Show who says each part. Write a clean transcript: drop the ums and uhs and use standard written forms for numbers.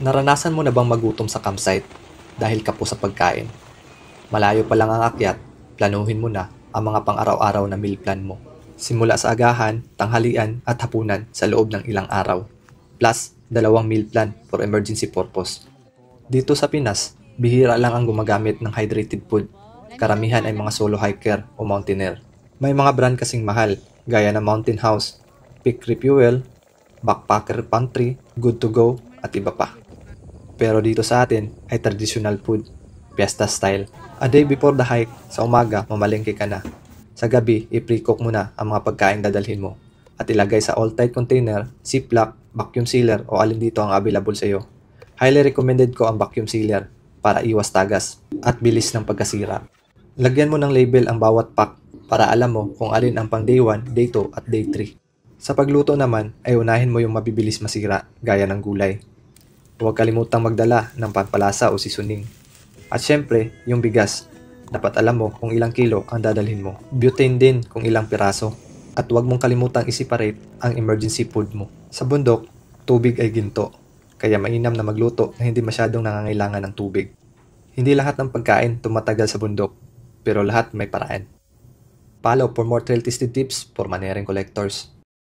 Speaker 1: Naranasan mo na bang magutom sa campsite dahil kapo sa pagkain? Malayo pa lang ang akyat, planuhin mo na ang mga pang-araw-araw na meal plan mo. Simula sa agahan, tanghalian at hapunan sa loob ng ilang araw. Plus, 2 meal plan for emergency purpose. Dito sa Pinas, bihira lang ang gumagamit ng hydrated food. Karamihan ay mga solo hiker o mountaineer. May mga brand kasing mahal, gaya ng Mountain House, Peak Refuel, Backpacker Pantry, Good to Go, at iba pa. Pero dito sa atin ay traditional food, fiesta style. A day before the hike, sa umaga mamalengke ka na. Sa gabi, i-pre-cook mo na ang mga pagkain dadalhin mo at ilagay sa all-tight container, ziplock, vacuum sealer o alin dito ang available sa iyo. Highly recommended ko ang vacuum sealer para iwas tagas at bilis ng pagkasira. Lagyan mo ng label ang bawat pack para alam mo kung alin ang pang day 1, day 2 at day 3. Sa pagluto naman ay unahin mo yung mabibilis masira gaya ng gulay. Huwag kalimutang magdala ng pampalasa o seasoning. At syempre, yung bigas. Dapat alam mo kung ilang kilo ang dadalhin mo. Butane din kung ilang piraso. At huwag mong kalimutang i-separate ang emergency food mo. Sa bundok, tubig ay ginto. Kaya mainam na magluto na hindi masyadong nangangailangan ng tubig. Hindi lahat ng pagkain tumatagal sa bundok, pero lahat may paraan. Follow for more trail tested tips for Manering Collectors.